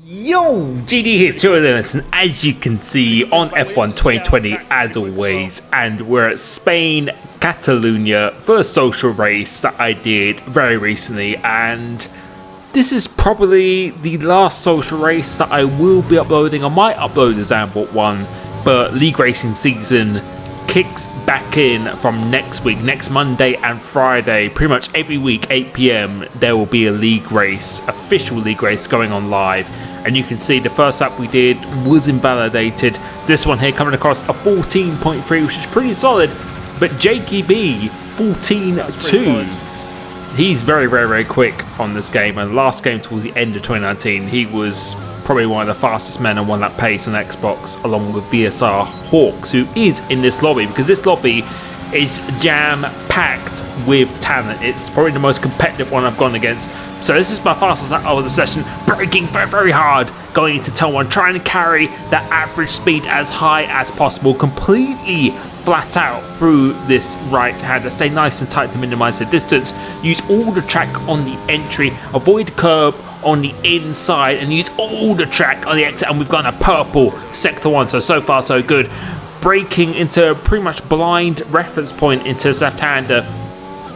Yo, GD here, to Limitless, and as you can see on F1 2020 as always, and we're at Spain, Catalonia for a social race that I did very recently, and this is probably the last social race that I will be uploading. I might upload the Zandvoort one, but league racing season kicks back in from next week, next Monday and Friday. Pretty much every week, 8 PM, there will be a league race, official league race going on live. And you can see the first lap we did was invalidated. This one here coming across a 14.3, which is pretty solid. But Jakey B, 14.2. He's very quick on this game. And last game towards the end of 2019, he was probably one of the fastest men on one lap pace on Xbox, along with VSR Hawks, who is in this lobby, because this lobby is jam-packed with talent. It's probably the most competitive one I've gone against. So this is my fastest lap of the session, braking very hard, going into turn one, trying to carry that average speed as high as possible, completely flat out through this right-hander. Stay nice and tight to minimize the distance, use all the track on the entry, avoid the curb on the inside, and use all the track on the exit, and we've got a purple sector one, so far so good. Braking into a pretty much blind reference point into this left-hander.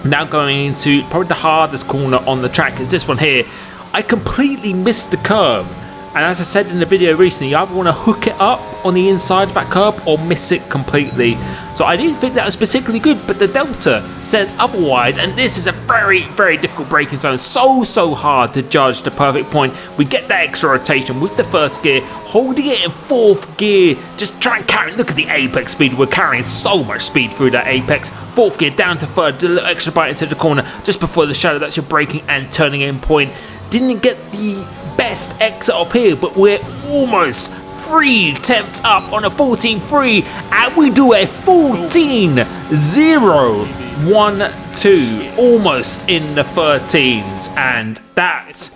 Now going into probably the hardest corner on the track is this one here. I completely missed the curb, and as I said in the video recently, you either want to hook it up on the inside of that curb or miss it completely. So I didn't think that was particularly good, but the Delta says otherwise, and this is a very difficult braking zone. So hard to judge the perfect point. We get that extra rotation with the first gear, holding it in fourth gear, just try and carry. Look at the apex speed, we're carrying so much speed through that apex. Fourth gear down to third, a little extra bite into the corner just before the shadow. That's your braking and turning in point. Didn't get the best exit off here, but we're almost 3 tenths up on a 14.3, and we do a 14.012, almost in the 13s, and that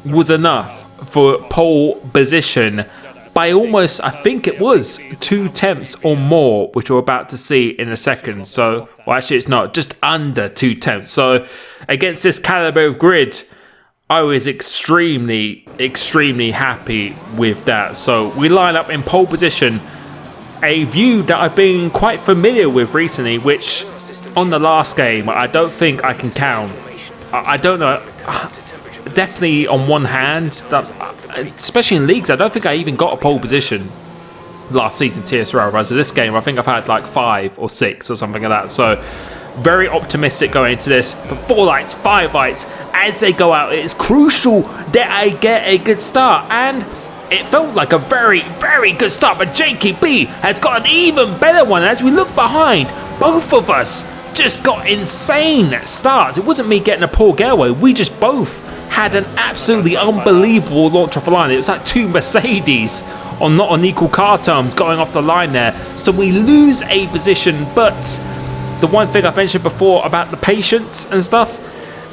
was enough for pole position by almost, I think it was 2 tenths or more, which we're about to see in a second. So, well, actually it's not, just under 2 tenths. So against this caliber of grid, I was extremely happy with that. So we line up in pole position, a view that I've been quite familiar with recently, which on the last game I don't think I can count. I don't know, definitely on one hand, especially in leagues, I don't think I even got a pole position last season TSR, whereas in this game I think I've had like 5 or 6 or something like that. So very optimistic going into this, but 4 lights, 5 lights, as they go out, it is crucial that I get a good start, and it felt like a very good start, but JKB has got an even better one. As we look behind, both of us just got insane starts. It wasn't me getting a poor getaway, we just both had an absolutely unbelievable launch off the line. It was like 2 Mercedes on not on equal car terms going off the line there, so we lose a position. But the one thing I mentioned before about the patience and stuff,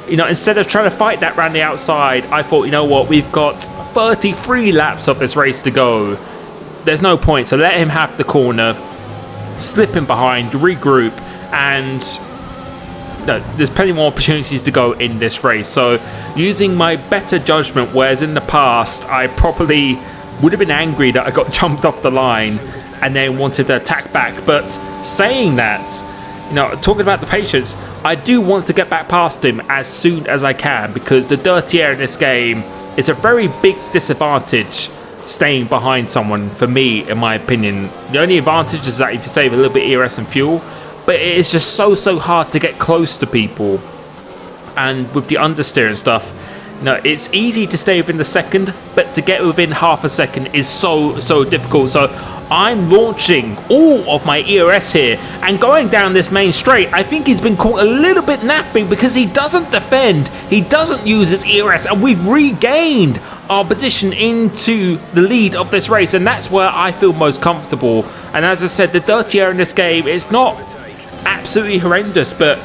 you know, instead of trying to fight that round the outside, I thought, you know what, we've got 33 laps of this race to go. There's no point, so let him have the corner, slip in behind, regroup, and there's plenty more opportunities to go in this race. So using my better judgment, whereas in the past I probably would have been angry that I got jumped off the line and then wanted to attack back. But saying that, you know, talking about the patience, I do want to get back past him as soon as I can, because the dirty air in this game is a very big disadvantage staying behind someone, for me, in my opinion. The only advantage is that if you save a little bit ERS and fuel, but it is just so hard to get close to people. And with the understeer and stuff, you know, it's easy to stay within the second, but to get within half a second is so difficult. So I'm launching all of my ERS here and going down this main straight. I think he's been caught a little bit napping because he doesn't defend, he doesn't use his ERS, and we've regained our position into the lead of this race, and that's where I feel most comfortable. And as I said, the dirty air in this game is not absolutely horrendous, but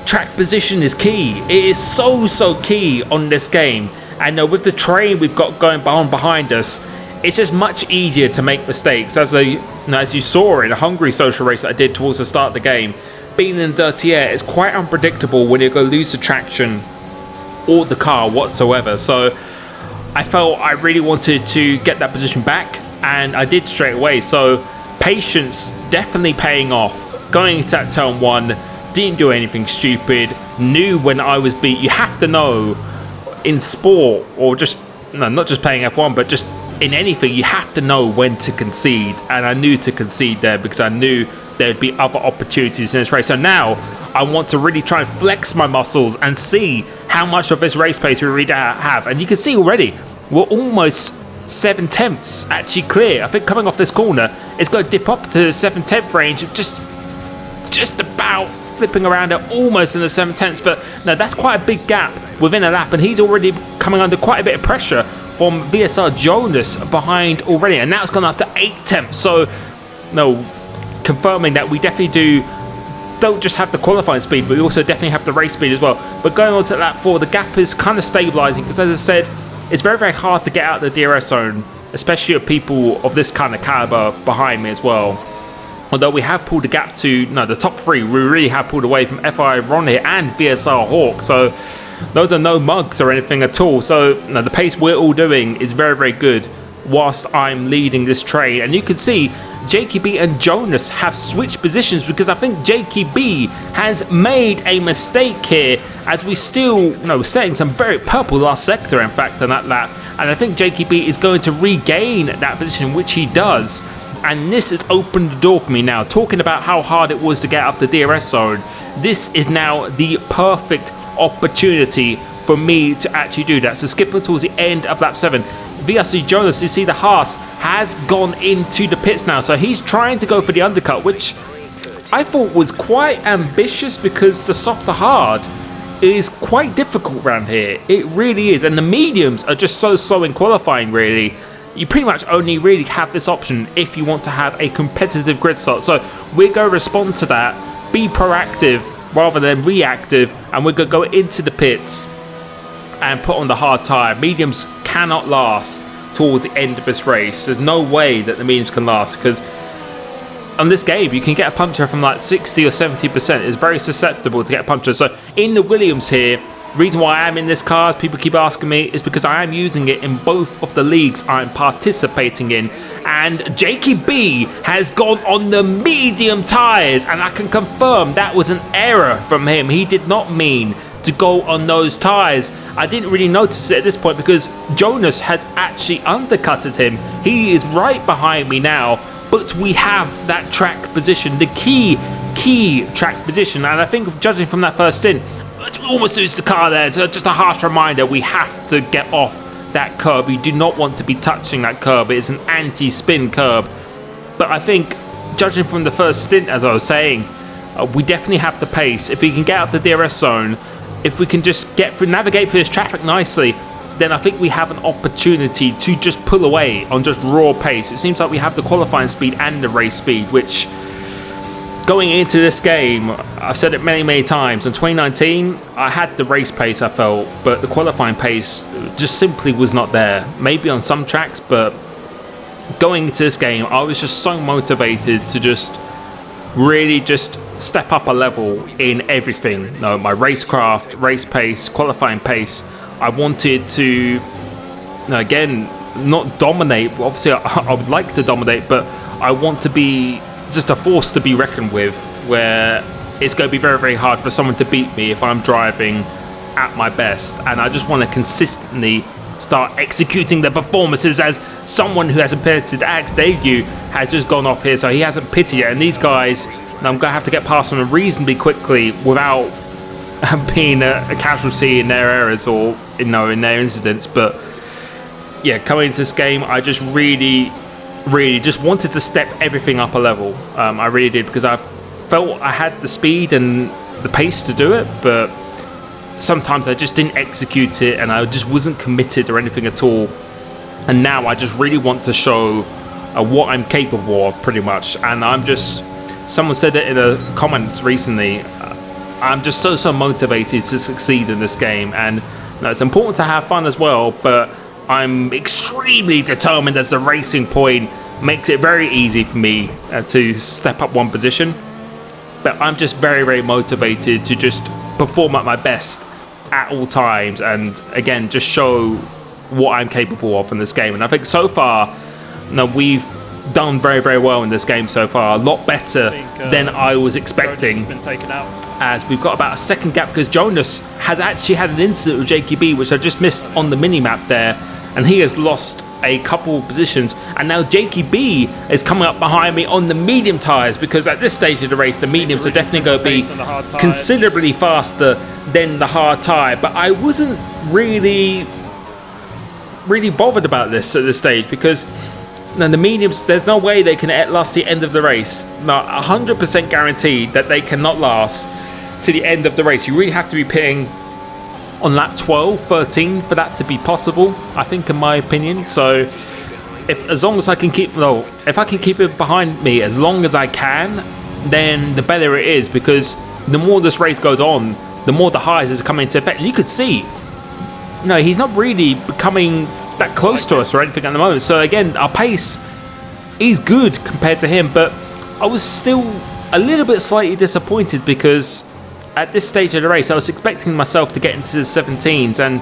track position is key. It is so key on this game, and with the train we've got going on behind us, it's just much easier to make mistakes. As you saw in a Hungary social race that I did towards the start of the game, being in dirty air is quite unpredictable when you're going to lose the traction or the car whatsoever. So I felt I really wanted to get that position back, and I did straight away. So patience definitely paying off. Going into that turn 1, didn't do anything stupid, knew when I was beat. You have to know in sport, or just, no, not just playing F1, but just in anything, you have to know when to concede. And I knew to concede there because I knew there'd be other opportunities in this race. So now I want to really try and flex my muscles and see how much of this race pace we really have. And you can see already, we're almost 7/10 actually clear. I think coming off this corner, it's going to dip up to the 7/10 range, just about flipping around at almost in the 7/10. But no, that's quite a big gap within a lap, and he's already coming under quite a bit of pressure from VSR Jonas behind already, and now it's gone up to 8/10. So no, confirming that we definitely don't just have the qualifying speed, but we also definitely have the race speed as well. But going on to lap 4, the gap is kind of stabilizing because, as I said, it's very, very hard to get out of the DRS zone, especially with people of this kind of caliber behind me as well. Although we have pulled the gap to the top 3, we really have pulled away from FI Ron here and VSR Hawk. So those are no mugs or anything at all. So the pace we're all doing is very, very good whilst I'm leading this train. And you can see JKB and Jonas have switched positions because I think JKB has made a mistake here, as we still setting some very purple last sector, in fact, on that lap. And I think JKB is going to regain that position, which he does. And this has opened the door for me now. Talking about how hard it was to get up the DRS zone, this is now the perfect opportunity for me to actually do that. So skipping towards the end of lap 7, VSC Jonas, you see the Haas has gone into the pits now. So he's trying to go for the undercut, which I thought was quite ambitious because the soft to hard is quite difficult around here. It really is. And the mediums are just so slow in qualifying, really. You pretty much only really have this option if you want to have a competitive grid start. So we're going to respond to that, be proactive rather than reactive, and we're going to go into the pits and put on the hard tyre. Mediums cannot last towards the end of this race. There's no way that the mediums can last, because on this game you can get a puncture from like 60 or 70%. It's very susceptible to get a puncture. So in the Williams here, reason why I am in this car, as people keep asking me, is because I am using it in both of the leagues I'm participating in. And JKB has gone on the medium tyres, and I can confirm that was an error from him. He did not mean to go on those tyres. I didn't really notice it at this point because Jonas has actually undercutted him. He is right behind me now, but we have that track position, the key track position. And I think, judging from that first stint, almost lose the car there. So just a harsh reminder, we have to get off that curb. You do not want to be touching that curb. It is an anti-spin curb. But I think, judging from the first stint, as I was saying, we definitely have the pace. If we can get out the DRS zone, if we can just navigate through this traffic nicely, then I think we have an opportunity to just pull away on just raw pace. It seems like we have the qualifying speed and the race speed, which, going into this game, I've said it many, many times. In 2019, I had the race pace, I felt, but the qualifying pace just simply was not there. Maybe on some tracks, but going into this game, I was just so motivated to just really just step up a level in everything. My racecraft, race pace, qualifying pace. I wanted to, again, not dominate. Obviously, I would like to dominate, but I want to be just a force to be reckoned with, where it's going to be very, very hard for someone to beat me if I'm driving at my best. And I just want to consistently start executing the performances, as someone who hasn't pitted, Axe debut, has just gone off here, so he hasn't pitted yet. And these guys, I'm going to have to get past them reasonably quickly without being a casualty in their errors or in their incidents. But yeah, coming into this game, I just really just wanted to step everything up a level. I really did, because I felt I had the speed and the pace to do it, but sometimes I just didn't execute it, and I just wasn't committed or anything at all. And now I just really want to show what I'm capable of, pretty much. And I'm just, someone said it in the comments recently, I'm just so motivated to succeed in this game. And it's important to have fun as well, but I'm extremely determined, as the racing point makes it very easy for me to step up one position. But I'm just very, very motivated to just perform at my best at all times, and again, just show what I'm capable of in this game. And I think so far, we've done very, very well in this game so far. A lot better than I was expecting. Jonas has been taken out. As we've got about a second gap because Jonas has actually had an incident with JKB, which I just missed on the mini-map there. And he has lost a couple of positions. And now JKB is coming up behind me on the medium tyres, because at this stage of the race, the mediums are definitely going to be considerably faster than the hard tyre. But I wasn't really bothered about this at this stage, because the mediums, there's no way they can last the end of the race. Not 100% guaranteed that they cannot last to the end of the race. You really have to be pitting on lap 12, 13 for that to be possible, I think, in my opinion. So as long as I can if I can keep it behind me as long as I can, then the better it is, because the more this race goes on, the more the highs is coming into effect. And you could see, he's not really becoming that close to us or anything at the moment. So again, our pace is good compared to him, but I was still a little bit slightly disappointed, because at this stage of the race I was expecting myself to get into the 17s, and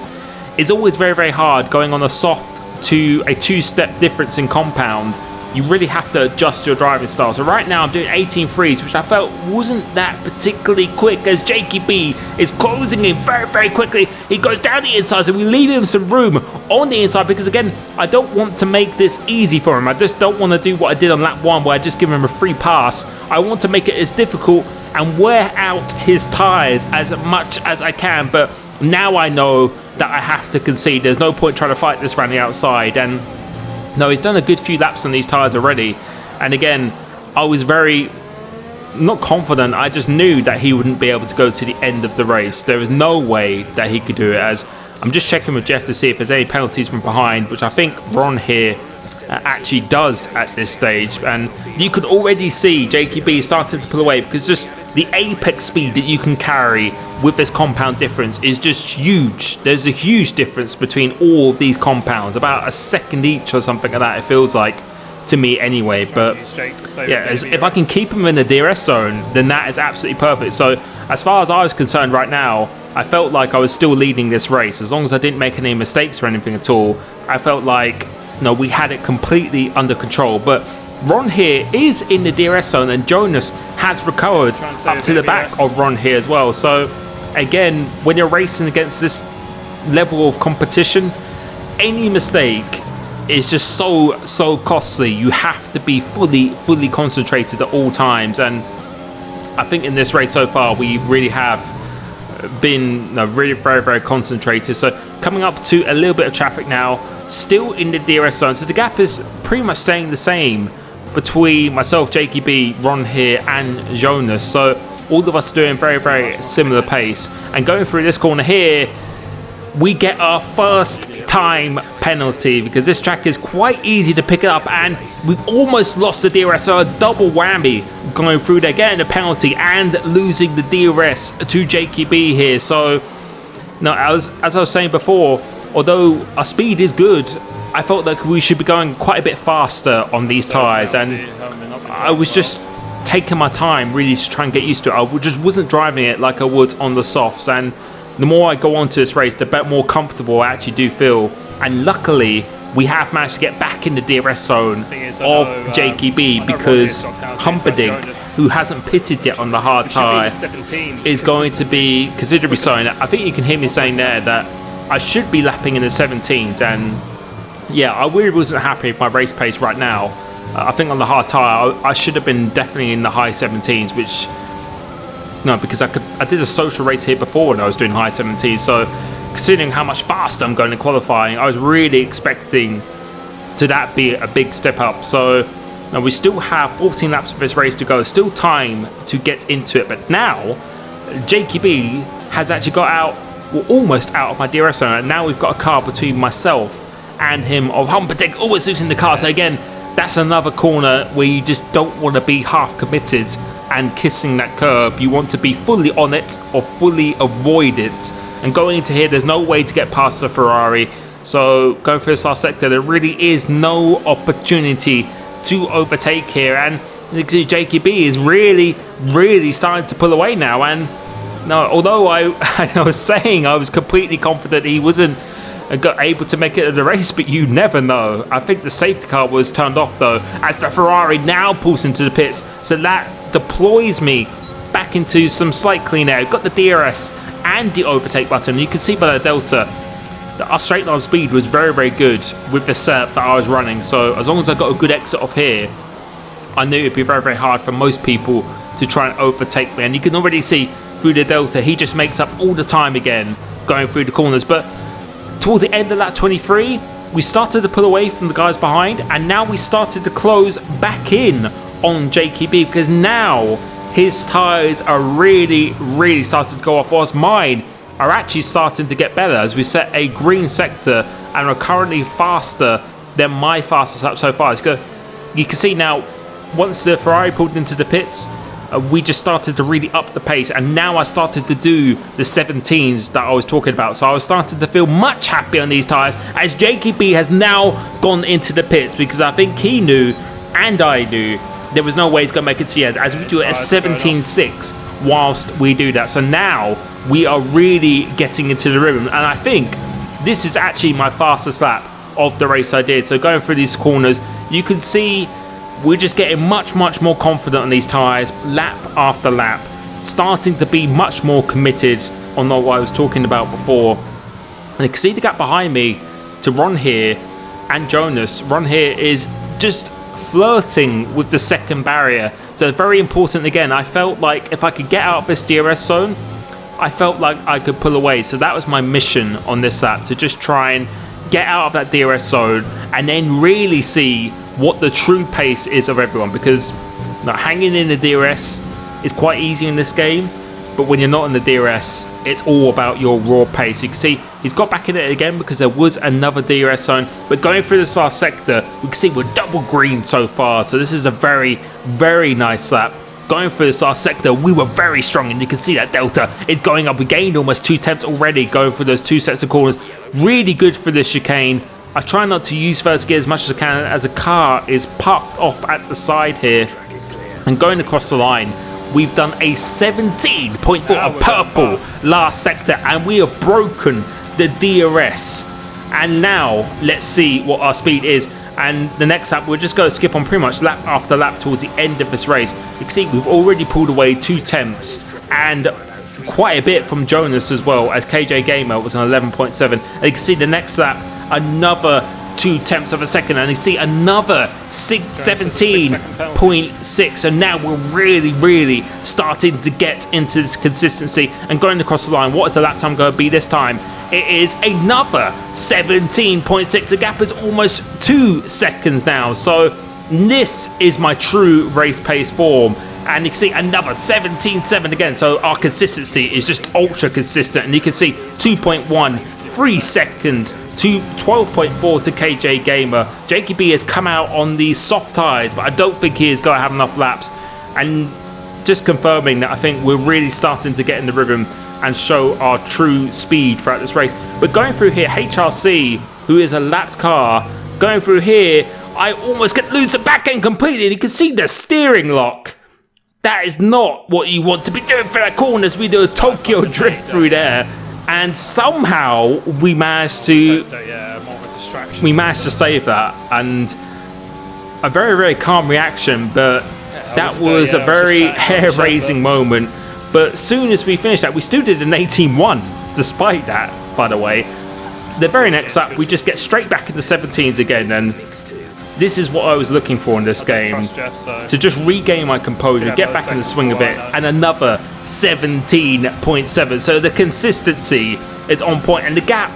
it's always very, very hard going on a soft to a two-step difference in compound. You really have to adjust your driving style. So right now I'm doing 18.3s, which I felt wasn't that particularly quick, as JKB is closing in very, very quickly. He goes down the inside, so we leave him some room on the inside, because again, I don't want to make this easy for him. I just don't want to do what I did on lap 1, where I just give him a free pass. I want to make it as difficult and wear out his tyres as much as I can. But now I know that I have to concede. There's no point trying to fight this around the outside. And he's done a good few laps on these tyres already. And again, I was very not confident. I just knew that he wouldn't be able to go to the end of the race. There was no way that he could do it, as I'm just checking with Jeff to see if there's any penalties from behind, which I think Ron here actually does at this stage. And you could already see JKB starting to pull away, because just the apex speed that you can carry with this compound difference is just huge. There's a huge difference between all of these compounds, about a second each or something like that, it feels like to me anyway. But yeah, if I can keep him in the DRS zone, then that is absolutely perfect. So as far as I was concerned right now, I felt like I was still leading this race. As long as I didn't make any mistakes or anything at all, I felt like we had it completely under control. But Ron here is in the DRS zone, and Jonas has recovered up to the back of Ron here as well. So again, when you're racing against this level of competition, any mistake is just so costly. You have to be fully concentrated at all times. And I think in this race so far, we really have been really very, very concentrated. So coming up to a little bit of traffic now, still in the DRS zone. So the gap is pretty much staying the same between myself, JKB, Ron here, and Jonas. So all of us doing very, very similar pace. And going through this corner here, we get our first time penalty, because this track is quite easy to pick it up, and we've almost lost the DRS. So a double whammy going through there, getting a penalty and losing the DRS to JKB here. So now, as I was saying before, although our speed is good, I felt like we should be going quite a bit faster on these tyres, and I was just taking my time really to try and get used to it. I just wasn't driving it like I would on the softs, and the more I go on to this race, the more comfortable I actually do feel. And luckily, we have managed to get back in the DRS zone of JKB, because Humperdinck, who hasn't pitted yet on the hard tyre, is going to be considerably slowing. I think you can hear me saying there that I should be lapping in the 17s, and yeah, I really wasn't happy with my race pace right now. I think on the hard tyre, I should have been definitely in the high 17s, which because I did a social race here before when I was doing high 17s. So considering how much faster I'm going in qualifying, I was really expecting to that be a big step up. So now we still have 14 laps of this race to go, still time to get into it. But now JKB has actually got out, almost out of my DRS zone, and now we've got a car between myself and him of Humperdinck always losing the car. So again, that's another corner where you just don't want to be half committed and kissing that curb. You want to be fully on it or fully avoid it. And going into here, there's no way to get past the Ferrari. So going for this last sector, there really is no opportunity to overtake here. And JKB is really starting to pull away now. And although I was saying I was completely confident he wasn't and got able to make it to the race, but you never know. I think the safety car was turned off though, as the Ferrari now pulls into the pits, so that deploys me back into some slight clean air. Got the DRS and the overtake button. You can see by the Delta that our straight line speed was very good with the setup that I was running, so as long as I got a good exit off here, I knew it'd be very hard for most people to try and overtake me. And you can already see through the Delta, he just makes up all the time again going through the corners. But towards the end of lap 23, we started to pull away from the guys behind, and now we started to close back in on JKB, because now his tyres are really starting to go off, whilst mine are actually starting to get better as we set a green sector and are currently faster than my fastest lap so far. You can see now, once the Ferrari pulled into the pits, we just started to really up the pace, and now I started to do the 17s that I was talking about. So I was starting to feel much happier on these tyres, as JKB has now gone into the pits, because I think he knew and I knew there was no way he's going to make it to the end, as we do it at 17.6 whilst we do that. So now we are really getting into the rhythm, and I think this is actually my fastest lap of the race I did. So going through these corners, you can see we're just getting much more confident on these tyres, lap after lap, starting to be much more committed on what I was talking about before. And you can see the gap behind me to Ron here and Jonas. Ron here is just flirting with the second barrier, so very important. Again, I felt like if I could get out of this DRS zone, I felt like I could pull away. So that was my mission on this lap, to just try and get out of that DRS zone and then really see what the true pace is of everyone, because hanging in the DRS is quite easy in this game, but when you're not in the DRS, it's all about your raw pace. You can see he's got back in it again because there was another DRS zone, but going through this last sector, we can see we're double green so far, so this is a very nice lap. Going through this last sector, we were very strong, and you can see that Delta is going up. We gained almost 2 tenths already going through those 2 sets of corners. Really good for this chicane. I try not to use first gear as much as I can, as a car is parked off at the side here. And going across the line, we've done a 17.4, a purple last sector, and we have broken the DRS. And now let's see what our speed is. And the next lap, we're just going to skip on pretty much lap after lap towards the end of this race. You can see we've already pulled away 2 tenths and quite a bit from Jonas as well, as KJ Gamer was on 11.7. And you can see the next lap, another 2 tenths of a second, and you see another 17.6. And now we're really starting to get into this consistency and going across the line. What is the lap time going to be this time? It is another 17.6. The gap is almost 2 seconds now. So this is my true race pace form. And you can see another 17.7 again. So our consistency is just ultra consistent. And you can see 2.1, 3 seconds to 12.4 to KJ Gamer. JKB has come out on these soft tyres, but I don't think he is going to have enough laps. And just confirming that I think we're really starting to get in the rhythm and show our true speed throughout this race. But going through here, HRC, who is a lapped car, going through here, I almost lose the back end completely. And you can see the steering lock. That is not what you want to be doing for that corner, as we do a Tokyo drift through there. And somehow we managed to save that. And a very calm reaction, but that was a very hair-raising moment. But as soon as we finished that, we still did an 18.1 despite that, by the way. The very next lap, we just get straight back into 17s again, and this is what I was looking for in this game, to just regain my composure, get back in the swing of it, and another 17.7. So the consistency is on point, and the gap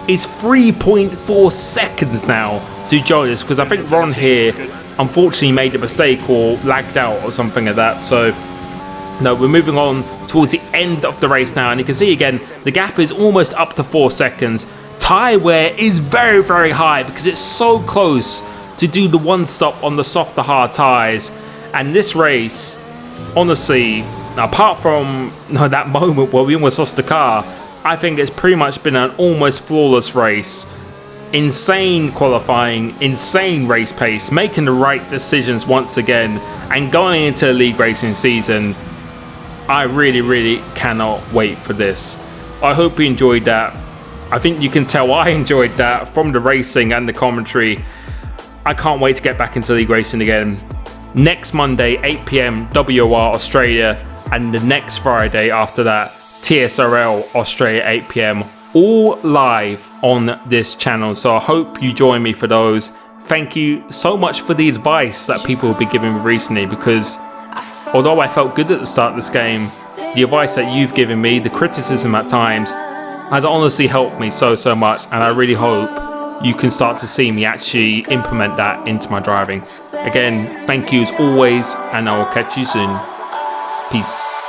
is 3.4 seconds now to Jonas, because I think Ron here unfortunately made a mistake or lagged out or something like that. So no, we're moving on towards the end of the race now, and you can see again the gap is almost up to 4 seconds. Tyre wear is very high because it's so close to do the one stop on the softer hard tyres. And this race, honestly, apart from that moment where we almost lost the car, I think it's pretty much been an almost flawless race. Insane qualifying, insane race pace, making the right decisions once again, and going into the league racing season. I really cannot wait for this. I hope you enjoyed that. I think you can tell I enjoyed that from the racing and the commentary. I can't wait to get back into league racing again. Next Monday, 8 p.m, WOR Australia, and the next Friday after that, TSRL Australia, 8 p.m, all live on this channel. So I hope you join me for those. Thank you so much for the advice that people have been giving me recently, because although I felt good at the start of this game, the advice that you've given me, the criticism at times, has honestly helped me so much, and I really hope you can start to see me actually implement that into my driving. Again, thank you as always, and I will catch you soon. Peace.